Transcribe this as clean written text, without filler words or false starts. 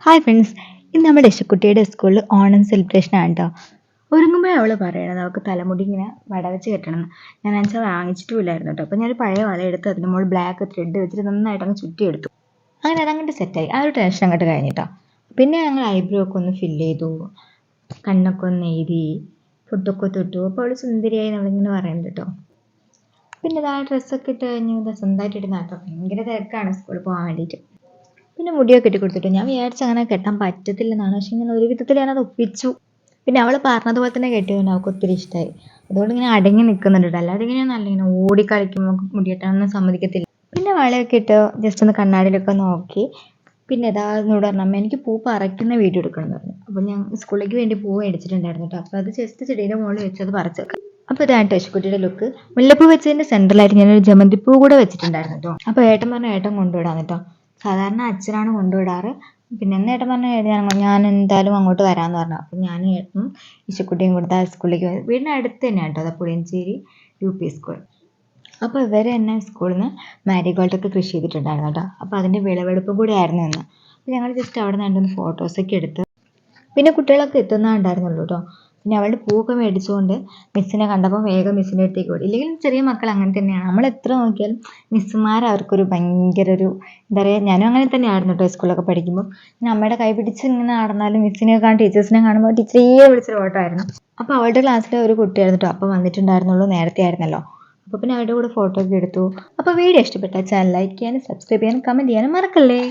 Hi friends, ഇന്ന് നമ്മുടെ യശുക്കുട്ടിയുടെ സ്കൂളിൽ ഓണം സെലിബ്രേഷൻ ആണ് കേട്ടോ. ഒരുങ്ങുമ്പോഴേ അവൾ പറയണത് അവൾക്ക് തലമുടി ഇങ്ങനെ വടവച്ച് കെട്ടണം എന്ന്. ഞാൻ വെച്ചാൽ വാങ്ങിച്ചിട്ടുമില്ലായിരുന്നു കേട്ടോ. അപ്പോൾ ഞാനൊരു പഴയ വല എടുത്ത് അതിന് മുകളിൽ ബ്ലാക്ക് ത്രെഡ് വെച്ചിട്ട് നന്നായിട്ട് അങ്ങ് ചുറ്റിയെടുത്തു. അങ്ങനെ അതങ്ങോട്ട് സെറ്റായി. ആ ഒരു ടെൻഷൻ അങ്ങോട്ട് കഴിഞ്ഞിട്ടോ. പിന്നെ ഞങ്ങൾ ഐബ്രോ ഒക്കെ ഒന്ന് ഫില്ല് ചെയ്തു, കണ്ണൊക്കെ ഒന്ന് എഴുതി, ഫുഡൊക്കെ തൊട്ടു. അപ്പോൾ അവൾ സുന്ദരിയായി നമ്മളിങ്ങനെ പറയുന്നുണ്ട് കേട്ടോ. പിന്നെ ഇതാ ഡ്രസ്സൊക്കെ ഇട്ട് കഴിഞ്ഞു, ഇതാ സ്വന്തമായിട്ട് ഇടുന്ന കേട്ടോ. ഭയങ്കര തിരക്കാണ് സ്കൂളിൽ പോകാൻ വേണ്ടിയിട്ട്. പിന്നെ മുടിയൊക്കെ കെട്ടി കൊടുത്തിട്ട് ഞാൻ വിചാരിച്ചു അങ്ങനെ കെട്ടാൻ പറ്റത്തില്ലെന്നാണ്. പക്ഷെ ഇങ്ങനെ ഒരു വിധത്തിൽ ഞാനത് ഒപ്പിച്ചു. പിന്നെ അവൾ പറഞ്ഞതുപോലെ തന്നെ കെട്ടിയതുകൊണ്ട് അവൾക്ക് ഒത്തിരി ഇഷ്ടമായി. അതുകൊണ്ട് ഇങ്ങനെ അടങ്ങി നിൽക്കുന്നുണ്ട് കേട്ടോ. അല്ലാതെ ഇങ്ങനെ ഇങ്ങനെ ഓടി കളിക്കുമ്പോൾ മുടിയെട്ടാനൊന്നും സമ്മതിക്കത്തില്ല. പിന്നെ വളയൊക്കെ ഇട്ട് ജസ്റ്റ് ഒന്ന് കണ്ണാടിയിലൊക്കെ നോക്കി. പിന്നെ ഇതാ എന്നോട് പറഞ്ഞു, അമ്മ എനിക്ക് പൂ പറിക്കുന്ന വീഡിയോ എടുക്കണം എന്ന് പറഞ്ഞു. അപ്പോൾ ഞാൻ സ്കൂളിലേക്ക് വേണ്ടി പൂ മേടിച്ചിട്ടുണ്ടായിരുന്നു കേട്ടോ. അപ്പോൾ അത് ജസ്റ്റ് ചെടിയുടെ മുകളിൽ വെച്ചത് പറിച്ചേക്കാം. അപ്പോൾ ഇതാണ് യശുക്കുട്ടിയുടെ ലുക്ക്. മുല്ലപ്പൂ വെച്ചതിൻ്റെ സെൻറ്ററിലായിട്ട് ഞാനൊരു ജമന്തിപ്പൂ കൂടെ വെച്ചിട്ടുണ്ടായിരുന്നു കേട്ടോ. അപ്പോൾ ഏട്ടൻ പറഞ്ഞു ഏട്ടൻ കൊണ്ടുവിടാൻ കേട്ടോ. സാധാരണ അച്ഛനാണ് കൊണ്ടുവിടാറ്. പിന്നെ എന്ന് ഏട്ടൻ പറഞ്ഞു ഞാൻ എന്തായാലും അങ്ങോട്ട് വരാമെന്ന് പറഞ്ഞു. അപ്പം ഞാനും ഏട്ടനും യശുക്കുട്ടിയും കൊടുത്ത് ആ സ്കൂളിലേക്ക് വീടിൻ്റെ അടുത്ത് തന്നെയാണ് കേട്ടോ, അത് പുളിയഞ്ചേരി UP സ്കൂൾ. അപ്പോൾ ഇവർ തന്നെ സ്കൂളിൽ നിന്ന് മാരിഗോൾഡൊക്കെ കൃഷി ചെയ്തിട്ടുണ്ടായിരുന്നു കേട്ടോ. അപ്പോൾ അതിൻ്റെ വിളവെടുപ്പും കൂടെ ആയിരുന്നു ഇന്ന്. അപ്പോൾ ഞങ്ങൾ ജസ്റ്റ് അവിടെ നിന്ന് രണ്ടൊന്ന് ഫോട്ടോസൊക്കെ എടുത്ത് പിന്നെ കുട്ടികളൊക്കെ എത്തുന്നുണ്ടായിരുന്നുള്ളൂ കേട്ടോ. പിന്നെ അവളുടെ പൂവൊക്കെ മേടിച്ചുകൊണ്ട് മിസ്സിനെ കണ്ടപ്പോൾ വേഗം മിസ്സിൻ്റെ അടുത്തേക്ക് ഓടി. ഇല്ലെങ്കിൽ ചെറിയ മക്കൾ അങ്ങനെ തന്നെയാണ്. നമ്മൾ എത്ര നോക്കിയാലും മിസ്സുമാർ അവർക്കൊരു ഭയങ്കര ഒരു എന്താ പറയുക, ഞാനും അങ്ങനെ തന്നെയായിരുന്നു കേട്ടോ സ്കൂളിലൊക്കെ പഠിക്കുമ്പോൾ. ഞാൻ അമ്മയുടെ കൈ പിടിച്ച് ഇങ്ങനെ നടന്നാലും മിസ്സിനെ ടീച്ചേഴ്സിനെ കാണുമ്പോൾ ടീച്ചറേ വിളിച്ചൊരു ഓട്ടമായിരുന്നു. അപ്പോൾ അവളുടെ ക്ലാസ്സിലെ ഒരു കുട്ടിയായിരുന്നു കേട്ടോ അപ്പോൾ വന്നിട്ടുണ്ടായിരുന്നുള്ളൂ, നേരത്തെ ആയിരുന്നല്ലോ. അപ്പോൾ പിന്നെ അവരുടെ കൂടെ ഫോട്ടോ ഒക്കെ എടുത്തു. അപ്പോൾ വീഡിയോ ഇഷ്ടപ്പെട്ടാൽ ചാനൽ ലൈക്ക് ചെയ്യാനും സബ്സ്ക്രൈബ് ചെയ്യാനും കമൻറ്റ് ചെയ്യാനും മറക്കല്ലേ.